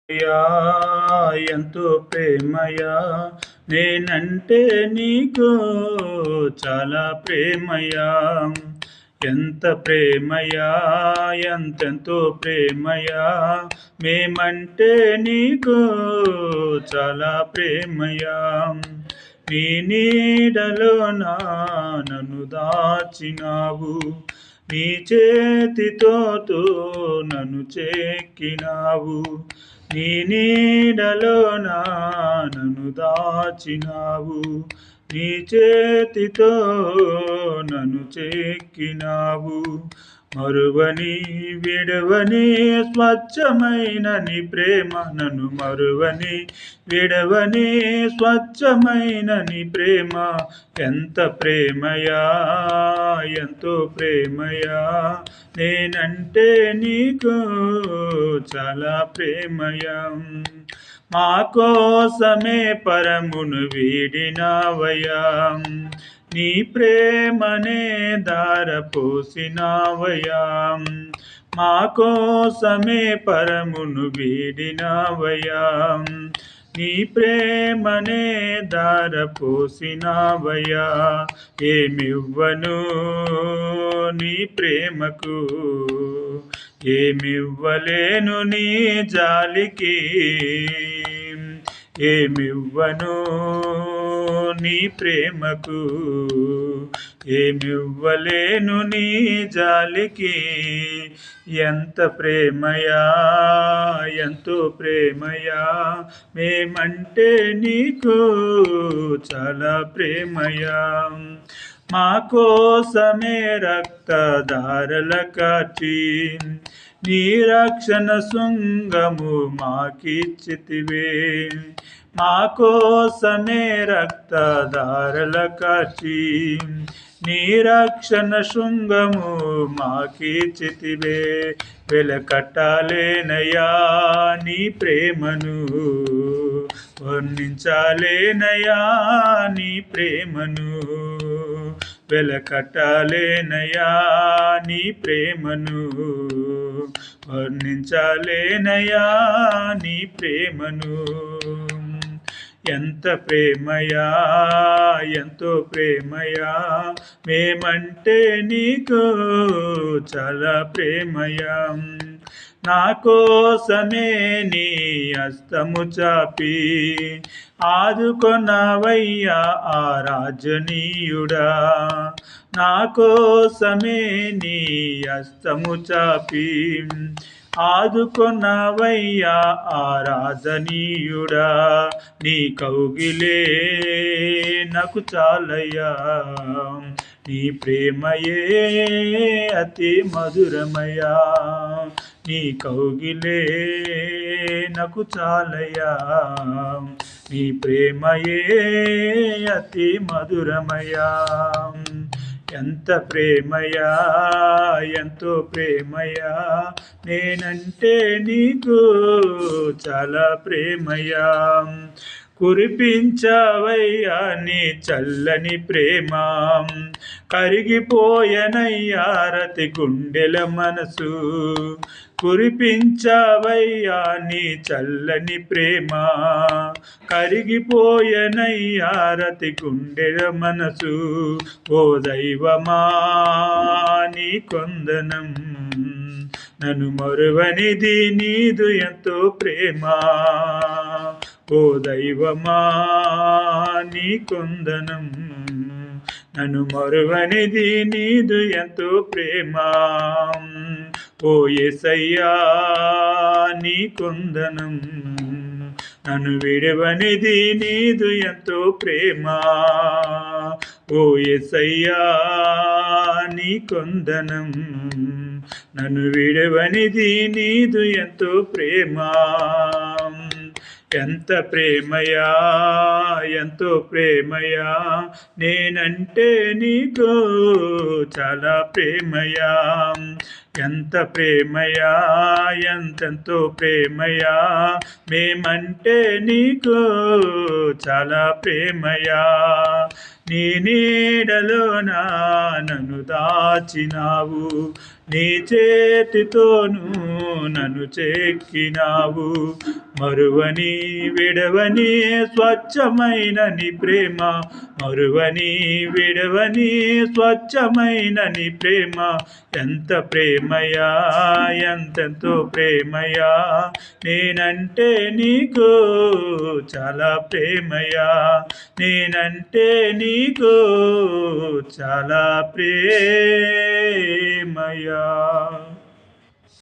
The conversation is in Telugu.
యా ఎంతో ప్రేమయా నేనంటే నీకు చాలా ప్రేమయా ఎంత ప్రేమయా ఎంతెంతో ప్రేమయా మేమంటే నీకు చాలా ప్రేమయా నీ నీడలో నన్ను దాచినావు నీ చేతితో నన్ను చెక్కినావు నీ నీడలో నన్ను దాచినావు నీ చేతితో నన్ను చెక్కినావు మరువని విడవని స్వచ్ఛమైన నీ ప్రేమ నన్ను మరువని విడవని స్వచ్ఛమైన నీ ప్రేమ ఎంత ప్రేమయా ఎంతో ప్రేమయా నేనంటే నీకు చాలా ప్రేమయా మా కోసమే పరమును వీడినావయ్యా నీ ప్రేమనే దారపోసినావయ్యా మా కోసమే పరమును వీడినావయ్యా నీ ప్రేమనే దారపోసినావయ్యా ఏమివ్వను నీ ప్రేమకు ఏమివ్వలేను నీ జాలికి ఏమివ్వను నీ ప్రేమకు ఏమివ్వలేను నీ జాలికి ఎంత ప్రేమయా ఎంతో ప్రేమయా మేమంటే నీకు చాలా ప్రేమయా మా కోసమే రక్తధారల కాచి నీ రక్షణ శృంగము మాకిచ్చితివే మా కోసమే రక్తధారల కాచి నీ రక్షణ శృంగము మాకిచ్చితివే వెలకట్టాలేనయా నీ ప్రేమను వర్ణించాలేనయా నీ ప్రేమను వెలకట్టాలేనయా నీ ప్రేమను వర్ణించాలేనయా నీ ప్రేమను ఎంత ప్రేమయా ఎంతో ప్రేమయా మేమంటే నీకు చాలా ప్రేమయా నా కోసమే నీ హస్తము చాపి ఆదుకొనవయ్యా ఆరాధనీయుడా నా కోసమే నీ హస్తము చాపి ఆదుకొనవయ్యా ఆరాధనీయుడా నీ కౌగిలే నాకు చాలయ్యా నీ ప్రేమయే అతి మధురమయా నీ కౌగిలే నాకు చాలయ్యా నీ ప్రేమయే అతి మధురమయా ఎంత ప్రేమయా ఎంతో ప్రేమయా నేనంటే నీకు చాలా ప్రేమయా కురిపించవయ్యా నీ చల్లని ప్రేమ కరిగిపోయనయ్యా రతి గుండెల మనసు కురిపించవయ్యా నీ చల్లని ప్రేమ కరిగిపోయనయ్యా రతి గుండెల మనసు ఓ దైవమా నీ కొందనం నన్ను మరువనిది నీదు ఎంతో ప్రేమ ఓ దైవమా నీ కొందనం నన్ను మరువనిది నీదు ఎంతో ప్రేమ ఓ యేసయ్యా నీ కొందనం నన్ను విడవనిది నీదు ఎంతో ప్రేమ ఓ యేసయ్యా నీ కొందనం నన్ను విడవనిది నీదు ఎంతో ప్రేమ ఎంత ప్రేమయా ఎంతో ప్రేమయా నేనంటే నీకు చాలా ప్రేమయా ఎంత ప్రేమయా ఎంతెంతో ప్రేమయా మేమంటే నీకు చాలా ప్రేమయా నీ నీడలోన నన్ను దాచినావు నీ చేతితోనూ నన్ను చెక్కినావు మరువని విడవని స్వచ్ఛమైన నీ ప్రేమ మరువని విడవని స్వచ్ఛమైన నీ ప్రేమ ఎంత ప్రేమయా ఎంతెంతో ప్రేమయా నేనంటే నీకు చాలా ప్రేమయా నేనంటే నీకు చాలా ప్రేమయా